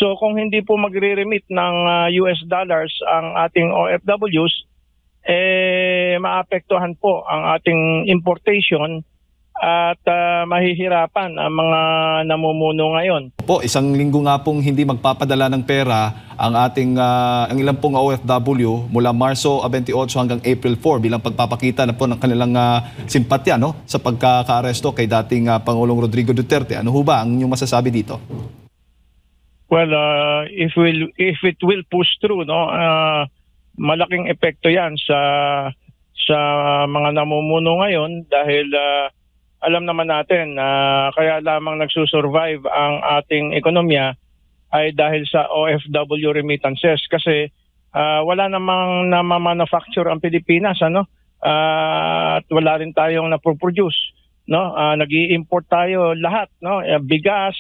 So kung hindi po magre-remit ng US dollars ang ating OFWs, maapektuhan po ang ating importation at mahihirapan ang mga namumuno ngayon. Po, isang linggo nga pong hindi magpapadala ng pera ang ating ang ilang pong OFW mula Marso 28 hanggang April 4 bilang pagpapakita na po ng kanilang simpatya sa pagkakaaresto kay dating Pangulong Rodrigo Duterte. Ano ho ba ang inyong masasabi dito? Well, if it will push through, malaking epekto 'yan sa mga namumuno ngayon dahil alam naman natin na kaya lamang nagsusurvive ang ating ekonomiya ay dahil sa OFW remittances kasi wala namang namamanufacture ang Pilipinas at wala rin tayong napoproduce nag-i-import tayo lahat bigas,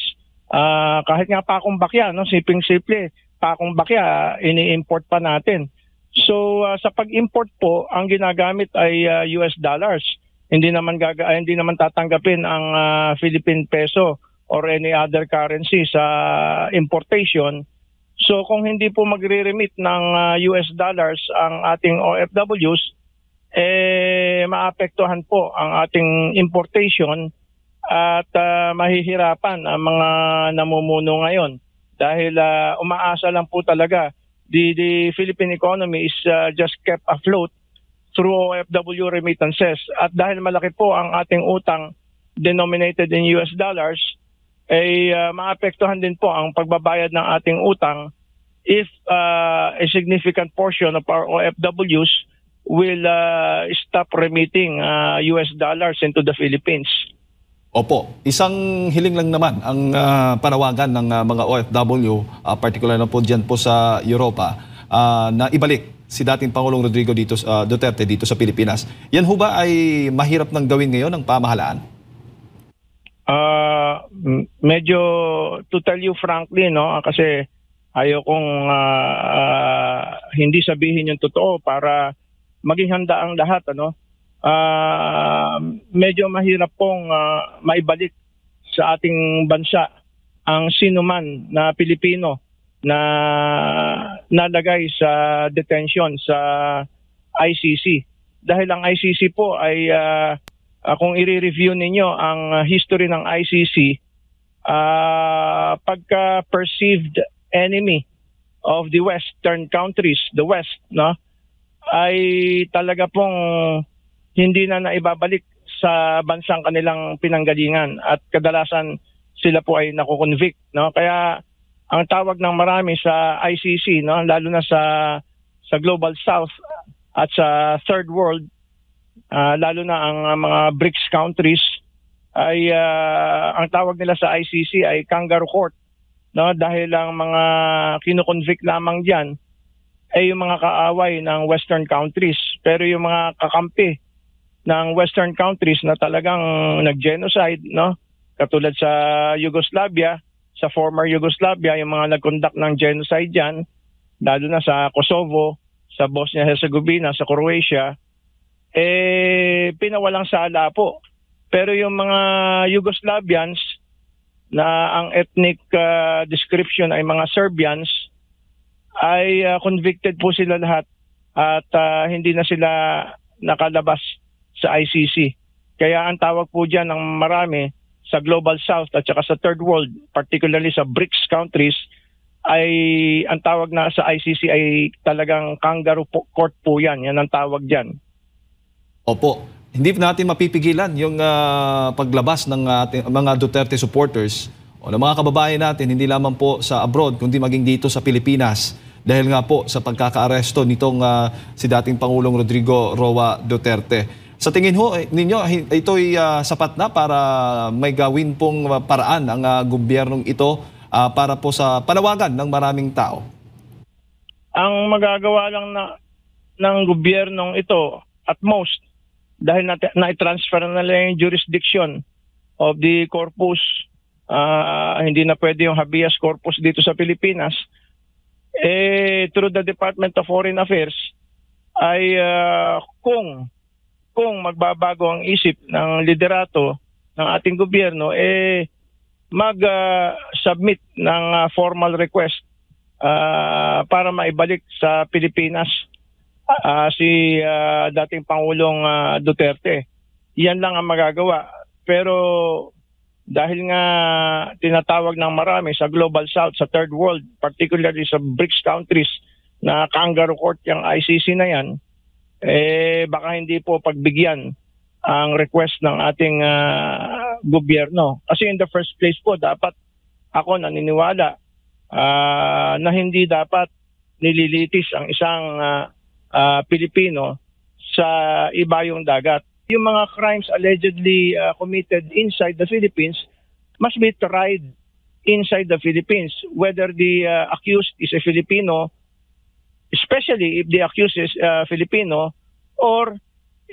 kahit nga pakong bakya siping-simple pakong bakya ini-import pa natin. So sa pag-import po ang ginagamit ay US dollars. Hindi naman tatanggapin ang Philippine peso or any other currency sa importation. So kung hindi po magre-remit ng US dollars ang ating OFWs, maapektuhan po ang ating importation at mahihirapan ang mga namumuno ngayon dahil umaasa lang po talaga. The Philippine economy is just kept afloat through OFW remittances. At dahil malaki po ang ating utang denominated in US dollars, maapektuhan din po ang pagbabayad ng ating utang if a significant portion of our OFWs will stop remitting US dollars into the Philippines. Opo, isang hiling lang naman ang panawagan ng mga OFW, particular na po dyan po sa Europa, na ibalik si dating Pangulong Rodrigo Duterte dito sa Pilipinas. Yan ho ba ay mahirap nang gawin ngayon ng pamahalaan? Medyo, to tell you frankly, kasi ayokong hindi sabihin yung totoo para maging handa ang lahat. Medyo mahirap pong maibalik sa ating bansa ang sinuman na Pilipino na nalagay sa detention sa ICC. Dahil ang ICC po ay, kung i-review ninyo ang history ng ICC, pagka-perceived enemy of the Western countries, the West, ay talaga pong hindi na naibabalik sa bansang kanilang pinanggalingan at kadalasan sila po ay nakukonvict. Kaya ang tawag ng marami sa ICC, lalo na sa Global South at sa Third World, lalo na ang mga BRICS countries, ay ang tawag nila sa ICC ay kangaroo court. Dahil ang mga kinukonvict lamang diyan ay yung mga kaaway ng Western countries. Pero yung mga kakampi ng Western countries na talagang nag-genocide, katulad sa Yugoslavia, sa former Yugoslavia, yung mga nag-conduct ng genocide dyan, lalo na sa Kosovo, sa Bosnia-Herzegovina, sa Croatia, pinawalang sala po. Pero yung mga Yugoslavians na ang ethnic description ay mga Serbians, ay convicted po sila lahat at hindi na sila nakalabas sa ICC. Kaya ang tawag po dyan ng marami sa Global South at saka sa Third World, particularly sa BRICS countries, ay ang tawag na sa ICC ay talagang kangaroo court po yan. Yan ang tawag dyan. Opo. Hindi natin mapipigilan yung paglabas ng mga Duterte supporters o ng mga kababayan natin, hindi lamang po sa abroad, kundi maging dito sa Pilipinas. Dahil nga po sa pagkakaaresto nitong si dating Pangulong Rodrigo Roa Duterte. Sa tingin ho ninyo, ito'y sapat na para may gawin pong paraan ang gobyernong ito para po sa panawagan ng maraming tao? Ang magagawa lang ng gobyernong ito, at most, dahil na-transfer na lang yung jurisdiction of the corpus, hindi na pwede yung habeas corpus dito sa Pilipinas, through the Department of Foreign Affairs, ay kung magbabago ang isip ng liderato ng ating gobyerno, mag-submit ng formal request para maibalik sa Pilipinas si dating Pangulong Duterte. Yan lang ang magagawa. Pero dahil nga tinatawag ng marami sa Global South, sa Third World, particularly sa BRICS countries, na kangaroo court yung ICC na yan, baka hindi po pagbigyan ang request ng ating gobyerno. Kasi in the first place po, dapat ako naniniwala na hindi dapat nililitis ang isang Pilipino sa ibayong dagat. Yung mga crimes allegedly committed inside the Philippines must be tried inside the Philippines, whether the accused is a Filipino, especially if the accused is Filipino, or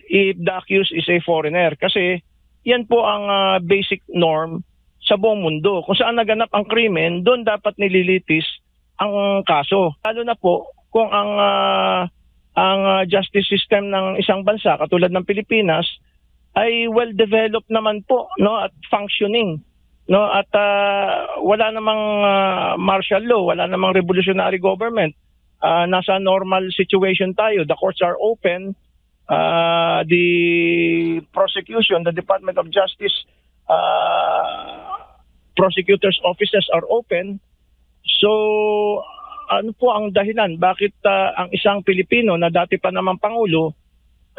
if the accused is a foreigner. Kasi yan po ang basic norm sa buong mundo. Kung saan naganap ang krimen, doon dapat nililitis ang kaso. Lalo na po kung ang justice system ng isang bansa katulad ng Pilipinas ay well developed naman po, no, at functioning, no, at wala namang martial law, wala namang revolutionary government. Nasa normal situation tayo. The courts are open. The prosecution, the Department of Justice, prosecutors' offices are open. So, ano po ang dahilan? Bakit ang isang Pilipino na dati pa naman Pangulo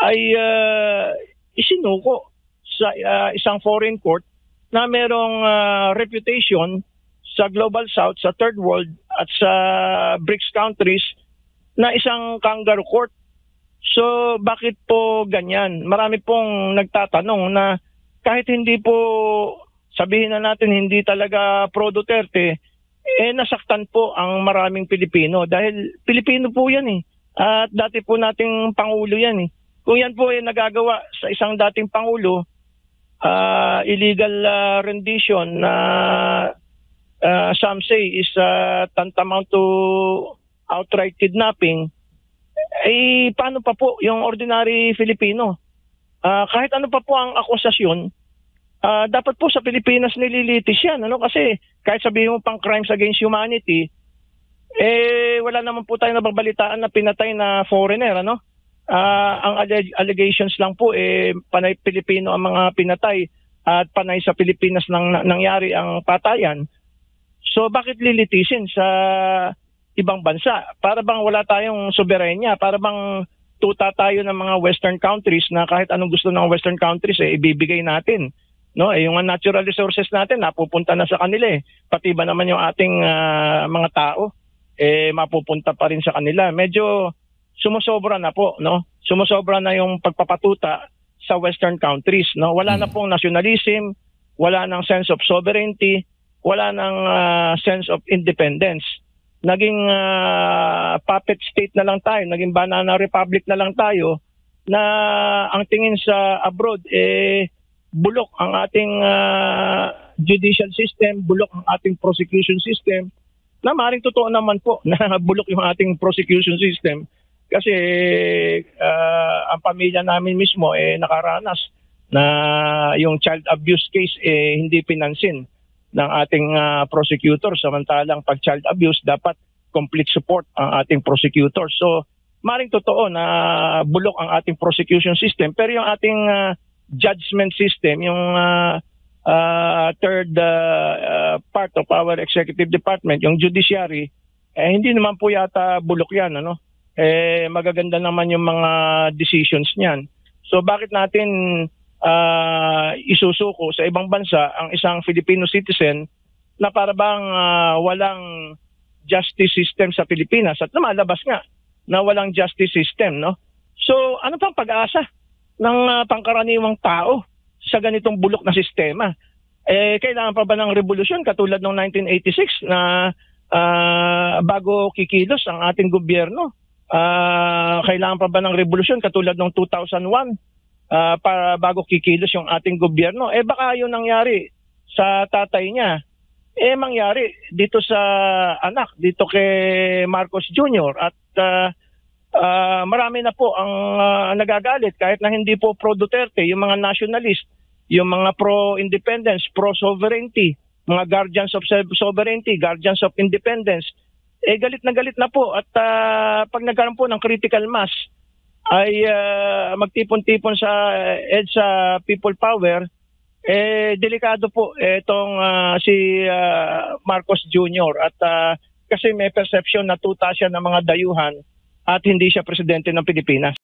ay isinuko sa isang foreign court na merong reputation sa Global South, sa Third World at sa BRICS countries na isang kangaroo court? So, bakit po ganyan? Marami pong nagtatanong na kahit hindi po, sabihin na natin hindi talaga pro-Duterte, nasaktan po ang maraming Pilipino dahil Pilipino po yan eh. At dati po nating Pangulo yan eh. Kung yan po ay nagagawa sa isang dating Pangulo, illegal rendition na some say is tantamount to outright kidnapping, paano pa po yung ordinary Filipino? Kahit ano pa po ang akusasyon, dapat po sa Pilipinas nililitis yan. Ano? Kasi kahit sabihin mo pang crimes against humanity, wala naman po tayo nababalitaan na pinatay na foreigner. Ano? Ang allegations lang po, panay Pilipino ang mga pinatay at panay sa Pilipinas nangyari ang patayan. So bakit lilitisin sa ibang bansa? Para bang wala tayong soberenya? Para bang tuta tayo ng mga Western countries na kahit anong gusto ng Western countries ibibigay natin? No, yung natural resources natin napupunta na sa kanila Pati ba naman yung ating mga tao mapupunta pa rin sa kanila. Medyo sumusobra na po, no? Sumusobra na yung pagpapatuta sa Western countries, no? Wala na pong nationalism, wala nang sense of sovereignty, wala nang sense of independence. Naging puppet state na lang tayo, naging banana republic na lang tayo na ang tingin sa abroad bulok ang ating judicial system, bulok ang ating prosecution system. Na maaaring totoo naman po na bulok yung ating prosecution system kasi ang pamilya namin mismo nakaranas na yung child abuse case hindi pinansin ng ating prosecutor, samantalang pag child abuse dapat complete support ang ating prosecutor. So maaaring totoo na bulok ang ating prosecution system, pero yung ating judgment system, yung third part of our executive department, yung judiciary, hindi naman po yata bulok yan, ano? Magaganda naman yung mga decisions niyan. So bakit natin isusuko sa ibang bansa ang isang Filipino citizen na para bang walang justice system sa Pilipinas, at lumalabas nga na walang justice system, no? So ano pang pag-asa ng pangkaraniwang tao sa ganitong bulok na sistema? Kailangan pa ba ng revolusyon katulad ng 1986 na bago kikilos ang ating gobyerno? Kailangan pa ba ng revolusyon katulad ng 2001 para bago kikilos yung ating gobyerno? Baka yung nangyari sa tatay niya, mangyari dito sa anak, dito kay Marcos Jr. At marami na po ang nagagalit kahit na hindi po pro-Duterte, yung mga nationalist, yung mga pro-independence, pro-sovereignty, mga guardians of sovereignty, guardians of independence, galit na po. At pag nagkaroon po ng critical mass, ay magtipon-tipon sa EDSA people power, delikado po itong si Marcos Jr. At kasi may perception na tuta siya ng mga dayuhan at hindi siya presidente ng Pilipinas.